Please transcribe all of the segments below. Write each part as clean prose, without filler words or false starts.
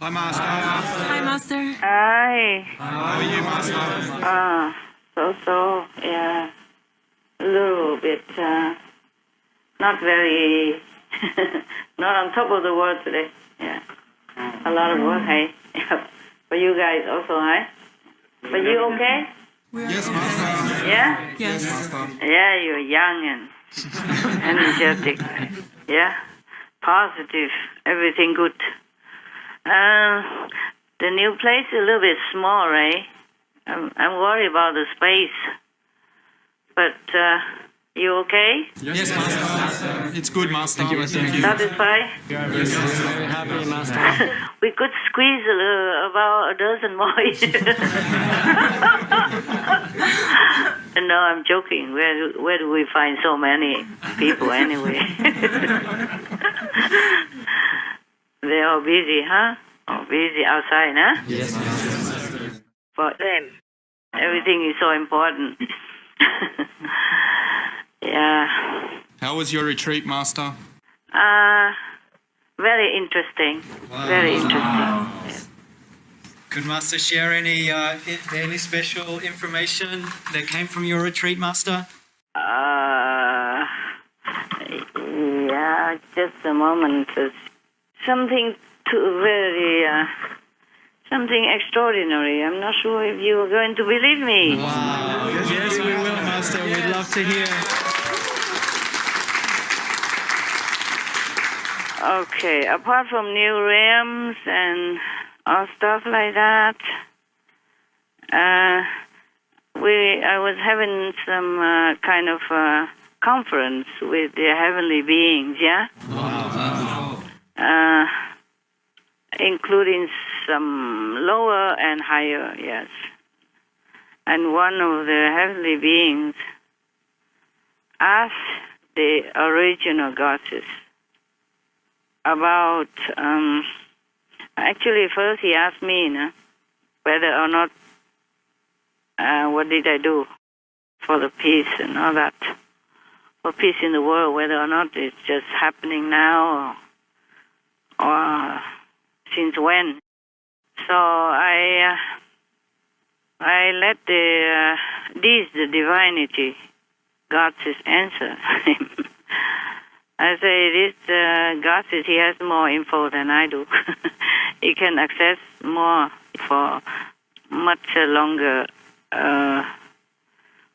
Hi, Master. Hi, Master. Hi. How are you, Master? Yeah. A little bit, not very, not on top of the world today. Yeah. A lot of work, hey? For you guys also, hey? But you okay? Yes, Master. Yeah? Yes. Master. Yeah, you're young and energetic. Yeah? Positive. Everything good. The new place is a little bit small, right? I'm worried about the space. But, you okay? Yes, Master. It's good, Master. Thank you. Satisfied? Yes, Master. Very happy, Master. We could squeeze about a dozen more. No, I'm joking. Where do we find so many people anyway? They're all busy, huh? All busy outside, huh? Yes, Master. For them, everything is so important. Yeah. How was your retreat, Master? Very interesting. Very interesting. Could Master share any special information that came from your retreat, Master? Yeah, just a moment. Something something extraordinary. I'm not sure if you are going to believe me. Wow. Yes, we will, Master. We'd love to hear. Okay, apart from new realms and all stuff like that, I was having some kind of conference with the heavenly beings, yeah? Wow. Including some lower and higher, yes. And one of the heavenly beings asked the original goddess about, actually first he asked me, whether or not, what did I do for the peace and all that, for peace in the world, whether or not it's just happening now or since when. So I let the divinity, goddess, answer him. I say, this goddess, he has more info than I do. He can access more for much longer.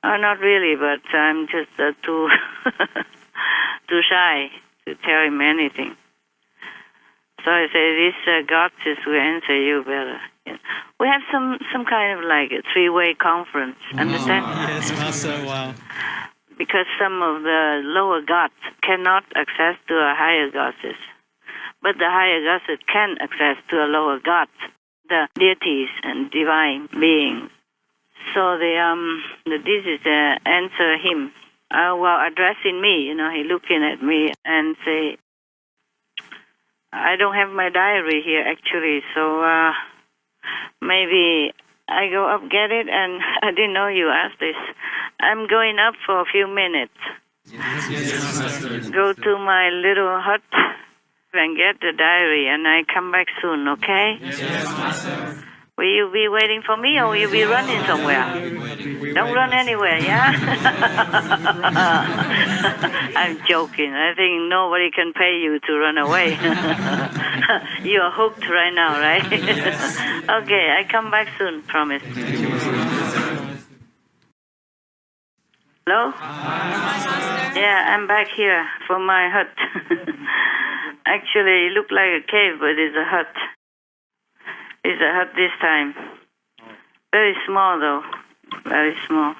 Not really, but I'm just too too shy to tell him anything. So I say, this goddess will answer you better. We have some kind of like a three-way conference, understand? Yes, Master. Wow. Because some of the lower gods cannot access to a higher goddess. But the higher goddess can access to a lower god, the deities and divine beings. So this is answer him. While addressing me, he looking at me and say, I don't have my diary here actually, so maybe I go up get it, and I didn't know you asked this. I'm going up for a few minutes. Yes, Master. Go to my little hut and get the diary, and I come back soon, okay? Yes, Master. Will you be waiting for me, or will you be running somewhere? Don't run anywhere, yeah? I'm joking. I think nobody can pay you to run away. You are hooked right now, right? Okay, I come back soon, promise. Hello? Yeah, I'm back here for my hut. Actually, it looked like a cave, but it's a hut. It's a hut this time. Very small, though. Very small.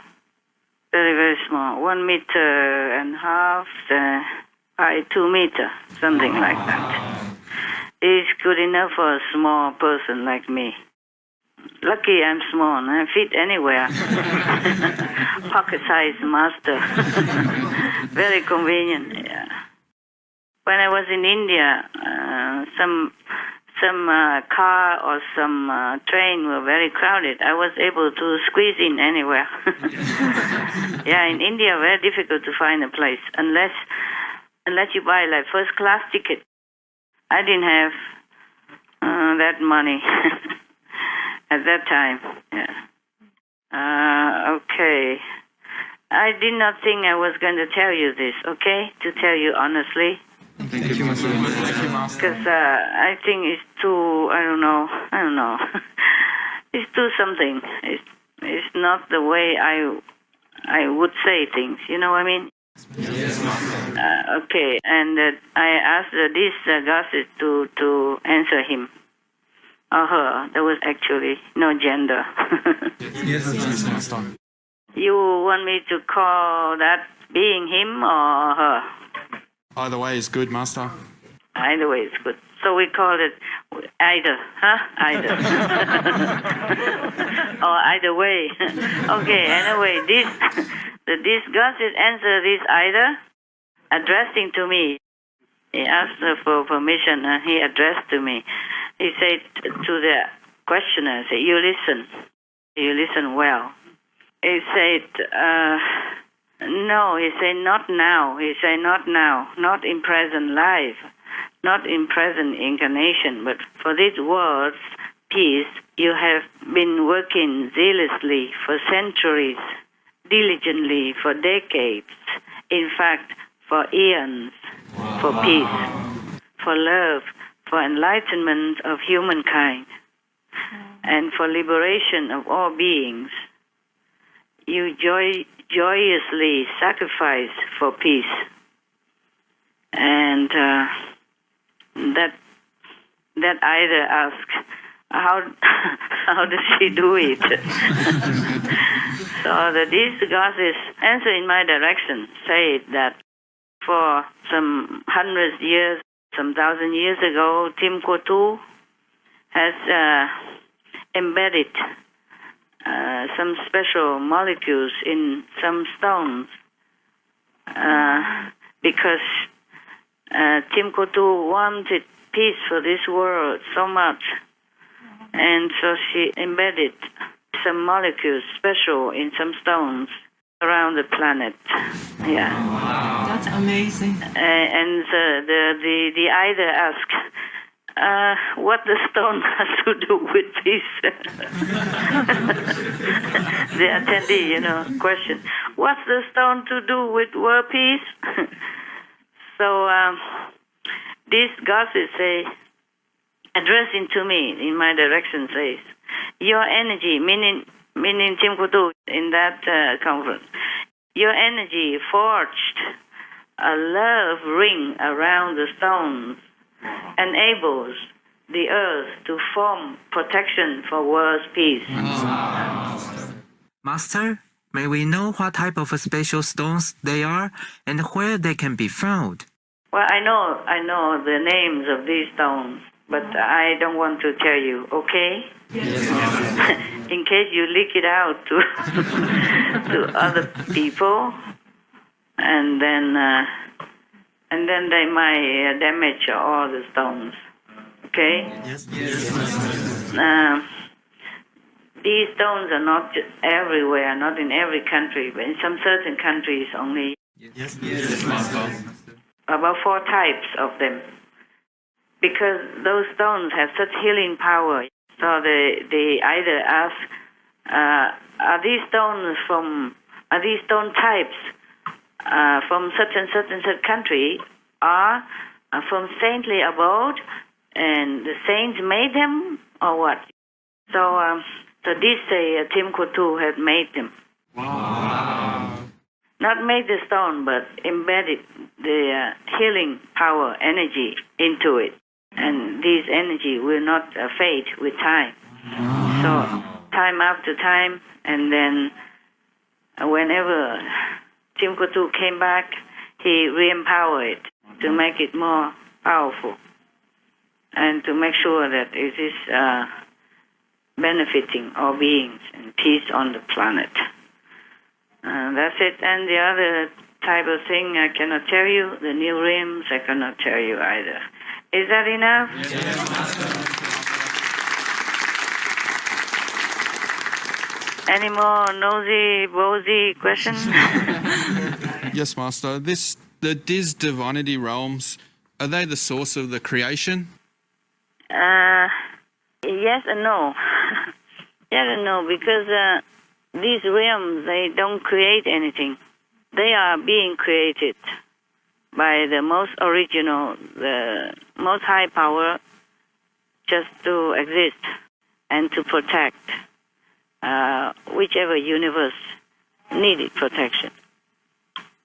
Very, very small. 1.5 meters by 2 meters, something like that. It's good enough for a small person like me. Lucky I'm small. I fit anywhere. Pocket-sized master. Very convenient. Yeah. When I was in India, some car or some train were very crowded. I was able to squeeze in anywhere. Yeah, in India, very difficult to find a place unless you buy like first class ticket. I didn't have that money at that time. Yeah. Okay. I did not think I was going to tell you this, okay? To tell you honestly. Thank you, Master. Thank you, Master. Because I think it's too, I don't know. It's too something. It's not the way I would say things, you know what I mean? Yes, Master. Okay, and I asked this gossip to answer him or her. There was actually no gender. Yes, Master. You want me to call that being him or her? Either way is good, Master. Either way, it's good. So we call it either, huh? Either. Or either way. Okay, anyway, this gossip answer this either, addressing to me. He asked for permission and he addressed to me. He said to the questioner, say, you listen well. He said, no, he said, not now. He said, not now, not in present life, not in present incarnation, but for this world's peace, you have been working zealously for centuries, diligently for decades, in fact, for eons, for peace, for love, for enlightenment of humankind, and for liberation of all beings. You joyously sacrifice for peace. And that either asks, how does she do it? So this goddess answer in my direction, said that for some hundreds years, some thousand years ago, Tim Kotu has embedded some special molecules in some stones because Tim Kotu wanted peace for this world so much, and so she embedded some molecules special in some stones around the planet. Yeah. Wow. That's amazing. And the either ask, what the stone has to do with peace? The attendee, question, what's the stone to do with world peace? So this goddess addressing to me in my direction says, your energy, meaning Tim Kutu in that conference, your energy forged a love ring around the stones, enables the earth to form protection for world peace. Master, may we know what type of special stones they are and where they can be found? Well, I know the names of these stones, but I don't want to tell you, okay? Yes. In case you leak it out to to other people, and then they might damage all the stones. Okay? Yes. These stones are not everywhere, not in every country, but in some certain countries only. Yes. About 4 types of them, because those stones have such healing power. So they either ask, are these stone types from such and such country, or from saintly abode, and the saints made them, or what? So this say Tim Kutu had made them. Wow. Not made the stone, but embedded the healing power, energy into it. And this energy will not fade with time. So time after time, and then whenever Tim Kutu came back, he re-empowered it to make it more powerful and to make sure that it is benefiting all beings and peace on the planet. That's it. And the other type of thing I cannot tell you. The new rims I cannot tell you either. Is that enough? Yes, Any more nosy, bosy questions? Yes, Master. The Divinity realms, are they the source of the creation? Yes and no. Yes and no, because these realms, they don't create anything. They are being created by the most original, the most high power, just to exist and to protect whichever universe needed protection.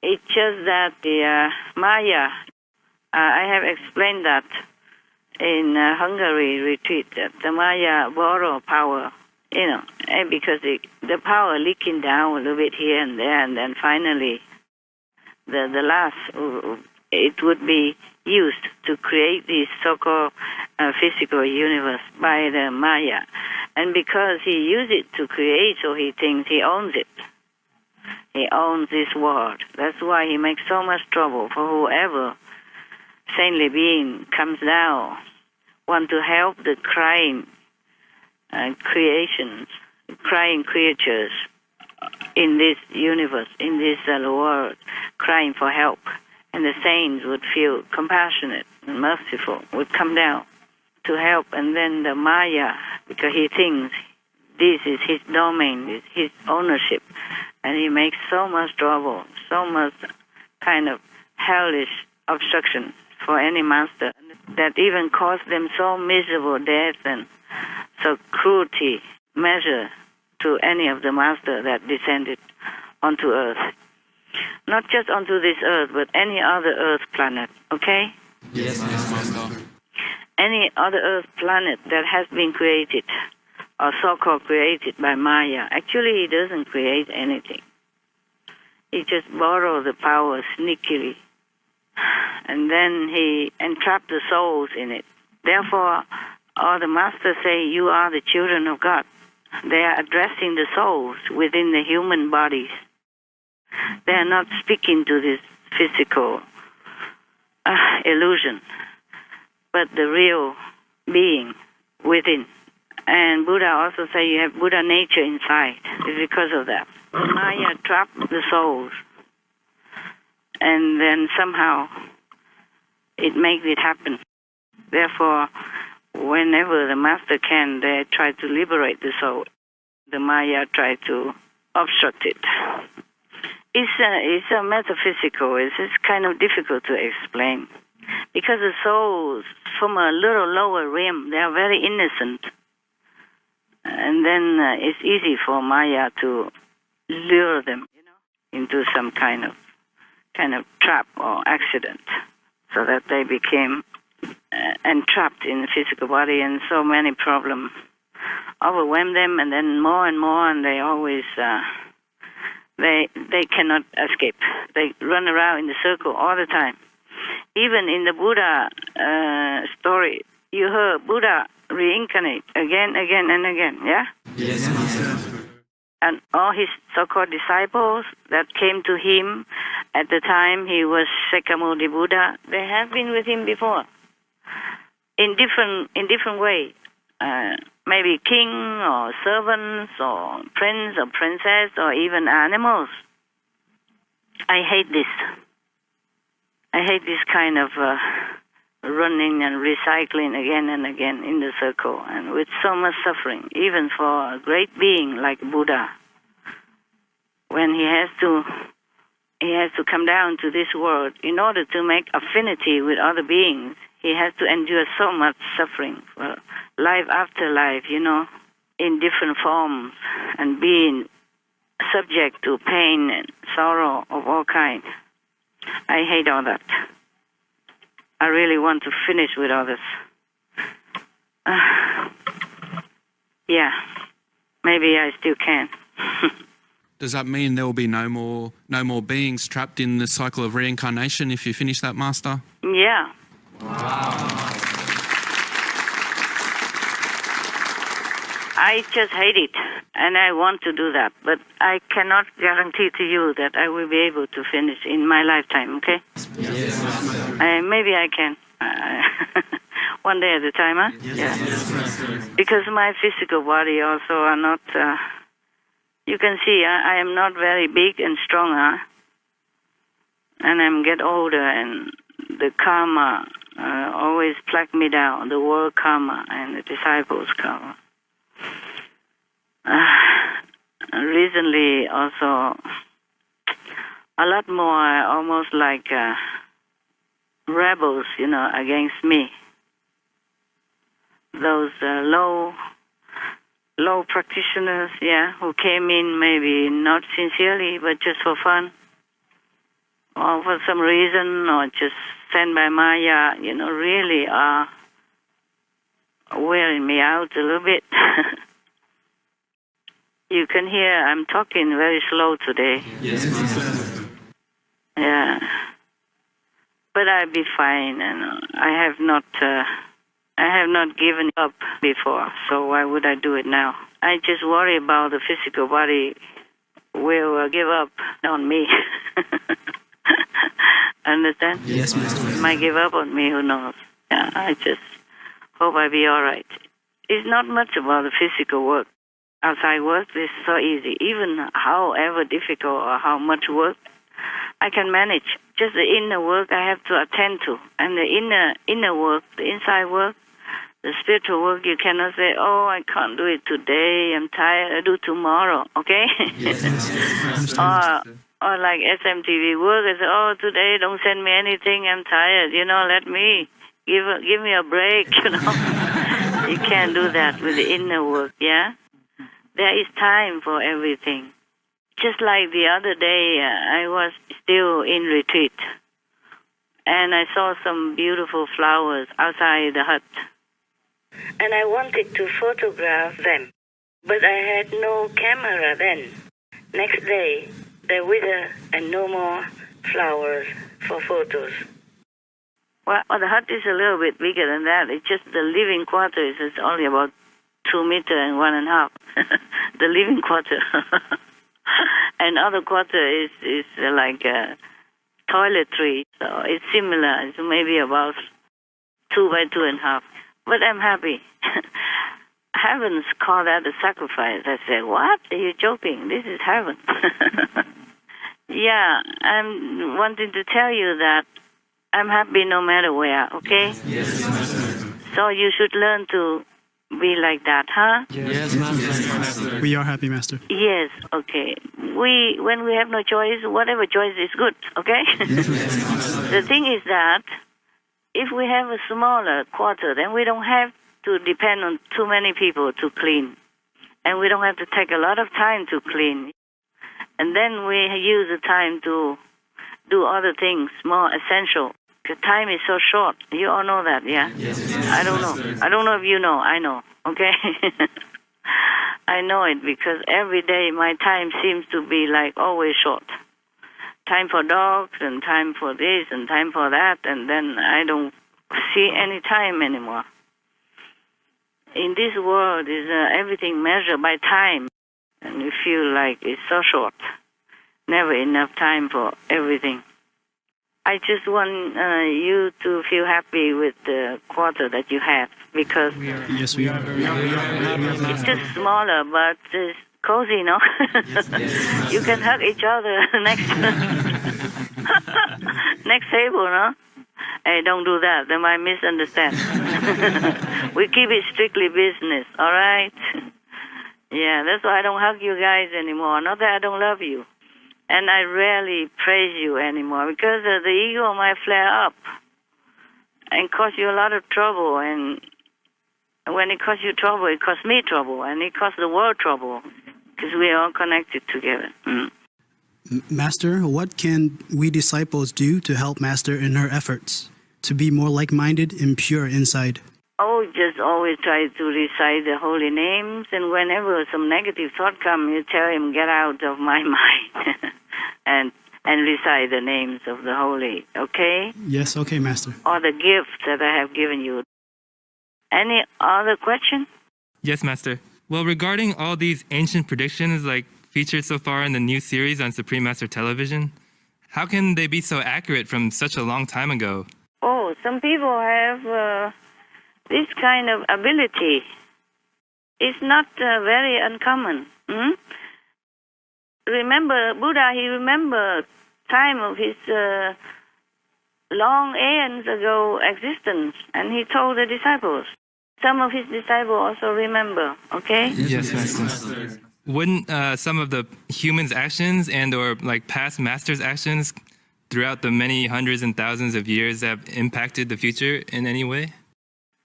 It's just that the Maya, I have explained that in Hungary retreat, that the Maya borrow power, because the power leaking down a little bit here and there, and then finally the last, it would be used to create this so-called physical universe by the Maya. And because he used it to create, so he thinks he owns it. He owns this world. That's why he makes so much trouble for whoever saintly being comes down, want to help the crying creations, crying creatures in this universe, in this world, crying for help. And the saints would feel compassionate and merciful, would come down to help. And then the Maya, because he thinks this is his domain, it's his ownership, and he makes so much trouble, so much kind of hellish obstruction for any master that even caused them so miserable death and so cruelty measure to any of the master that descended onto earth. Not just onto this earth, but any other earth planet, okay? Yes, Master. Any other earth planet that has been created, or so-called created by Maya, actually he doesn't create anything. He just borrows the power sneakily, and then he entraps the souls in it. Therefore, all the masters say, you are the children of God. They are addressing the souls within the human bodies. They are not speaking to this physical illusion, but the real being within. And Buddha also say you have Buddha nature inside. It's because of that. Maya trapped the souls, and then somehow it makes it happen. Therefore, whenever the master can, they try to liberate the soul. The Maya try to obstruct it. It's a metaphysical. It's kind of difficult to explain, because the souls from a little lower realm, they are very innocent, and then it's easy for Maya to lure them, into some kind of trap or accident, so that they became entrapped in the physical body, and so many problems overwhelm them, and then more, and they always they cannot escape. They run around in the circle all the time. Even in the Buddha story, you heard Buddha reincarnate again and again, yeah? Yes, Master. And all his so-called disciples that came to him at the time he was Sakyamuni Buddha, they have been with him before, in different ways. Maybe king or servants or prince or princess or even animals. I hate this. I hate this kind of running and recycling again and again in the circle, and with so much suffering, even for a great being like Buddha. When he has to come down to this world in order to make affinity with other beings, he has to endure so much suffering for life after life, in different forms, and being subject to pain and sorrow of all kinds. I hate all that. I really want to finish with all this. Yeah, maybe I still can. Does that mean there will be no more beings trapped in the cycle of reincarnation if you finish that, Master? Yeah. I just hate it, and I want to do that, but I cannot guarantee to you that I will be able to finish in my lifetime, okay? Yes, Master. Maybe I can. One day at a time, huh? Yes, Master. Because my physical body also are not... you can see I am not very big and strong, huh? And I'm get older, and the karma always pluck me down, the world karma and the disciples karma. Recently also, a lot more almost like rebels, against me. Those low practitioners, who came in maybe not sincerely, but just for fun, or for some reason, or just sent by Maya, really are wearing me out a little bit. You can hear I'm talking very slow today. Yes, Master. Yeah. But I'll be fine, and I have not given up before, so why would I do it now? I just worry about the physical body will give up on me. Understand? Yes, Master. It might give up on me, who knows? Yeah, I just hope I'll be all right. It's not much about the physical work. Outside work is so easy. Even however difficult or how much work, I can manage. Just the inner work I have to attend to. And the inner work, the inside work, the spiritual work, you cannot say, oh, I can't do it today, I'm tired, I'll do tomorrow, okay? Yes. Or like SMTV work, I say, oh, today don't send me anything, I'm tired, let me, give me a break, You can't do that with the inner work, yeah? There is time for everything. Just like the other day, I was still in retreat, and I saw some beautiful flowers outside the hut. And I wanted to photograph them, but I had no camera then. Next day, they wither and no more flowers for photos. Well, the hut is a little bit bigger than that. It's just the living quarters is only about 2 meters and 1.5. The living quarter. And other quarter is like a toiletry. So it's similar. It's maybe about 2 by 2.5. But I'm happy. Heavens call that a sacrifice. I said, what? Are you joking? This is heaven. Yeah, I'm wanting to tell you that I'm happy no matter where, okay? Yes. So you should learn to be like that, huh? Yes, Master. We are happy, Master. Yes, okay. When we have no choice, whatever choice is good, okay? The thing is that if we have a smaller quarter, then we don't have to depend on too many people to clean. And we don't have to take a lot of time to clean. And then we use the time to do other things more essential. The time is so short. You all know that, yeah? Yes. I don't know. I don't know if you know. I know, okay? I know it because every day my time seems to be like always short. Time for dogs and time for this and time for that, and then I don't see any time anymore. In this world, is everything measured by time, and you feel like it's so short. Never enough time for everything. I just want you to feel happy with the quarter that you have because Yes, we are. it's just smaller, but it's cozy, no? You can hug each other next table, no? Hey, don't do that. They might misunderstand. We keep it strictly business, all right? Yeah, that's why I don't hug you guys anymore. Not that I don't love you. And I rarely praise you anymore because the ego might flare up and cause you a lot of trouble. And when it causes you trouble, it causes me trouble, and it causes the world trouble because we are all connected together. Master, what can we disciples do to help Master in her efforts to be more like-minded and pure inside? Oh, just always try to recite the holy names, and whenever some negative thought comes, you tell him, get out of my mind, and recite the names of the holy, okay? Yes, okay, Master. Or the gifts that I have given you. Any other question? Yes, Master. Well, regarding all these ancient predictions, like featured so far in the new series on Supreme Master Television, how can they be so accurate from such a long time ago? Oh, some people have this kind of ability. It's not very uncommon. Remember, Buddha, he remembered time of his long aeons ago existence, and he told the disciples. Some of his disciples also remember, okay? Yes, Master. Wouldn't some of the humans' actions and or like past masters' actions throughout the many hundreds and thousands of years have impacted the future in any way?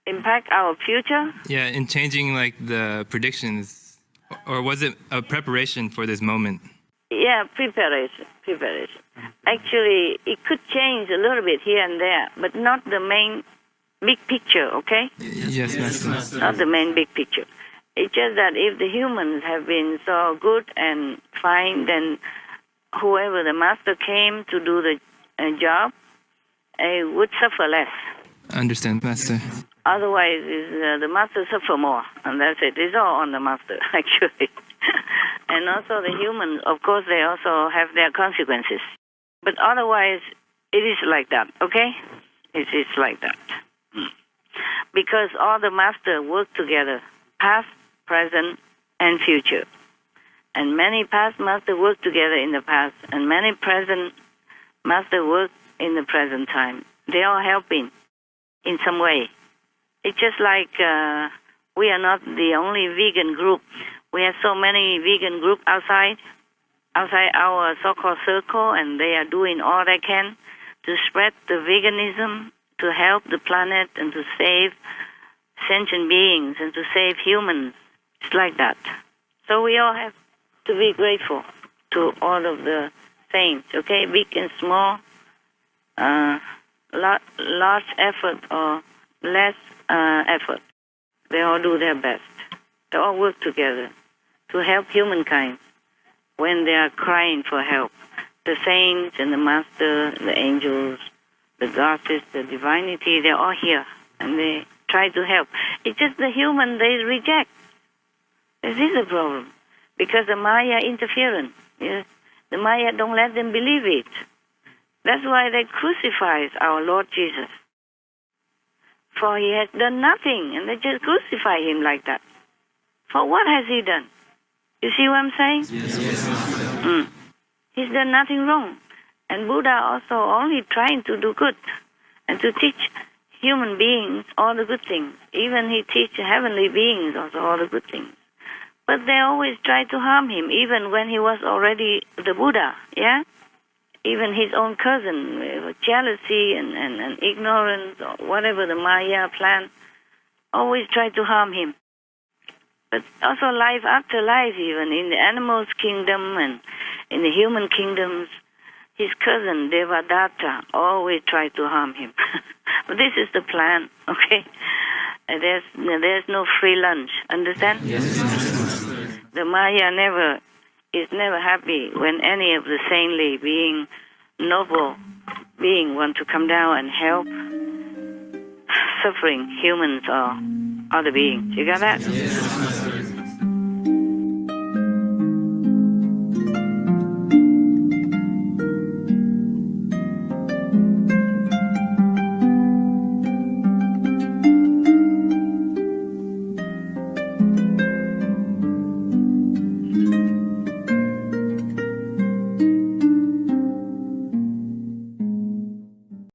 Impact our future? Yeah, in changing like the predictions, or was it a preparation for this moment? Yeah, preparation. Actually, it could change a little bit here and there, but not the main big picture, okay? Yes, Master. Not the main big picture. It's just that if the humans have been so good and fine, then whoever the master came to do the job would suffer less. Understand, Master. Otherwise, the master suffer more, and that's it. It's all on the master, actually. And also the humans, of course, they also have their consequences. But otherwise, it is like that, okay? It is like that. Because all the masters work together, past, present, and future. And many past masters work together in the past, and many present masters work in the present time. They are helping in some way. It's just like we are not the only vegan group. We have so many vegan groups outside our so-called circle, and they are doing all they can to spread the veganism, to help the planet, and to save sentient beings, and to save humans. It's like that. So we all have to be grateful to all of the saints, okay? Big and small, large effort or less effort. They all do their best. They all work together to help humankind when they are crying for help. The saints and the master, the angels, the goddess, the divinity, they're all here, and they try to help. It's just the human they reject. This is a problem, because the Maya interference. Yes? The Maya don't let them believe it. That's why they crucify our Lord Jesus. For he has done nothing, and they just crucify him like that. For what has he done? You see what I'm saying? Yes. He's done nothing wrong. And Buddha also only trying to do good and to teach human beings all the good things. Even he teach heavenly beings also all the good things. But they always try to harm him, even when he was already the Buddha, yeah? Even his own cousin, with jealousy and ignorance, or whatever the Maya plan, always try to harm him. But also life after life, even in the animals' kingdom and in the human kingdoms, his cousin Devadatta always tried to harm him. But this is the plan, okay? And there's no free lunch, understand? Yes. The Maya is never happy when any of the saintly being, noble being want to come down and help suffering humans or other beings. You got that? Yes.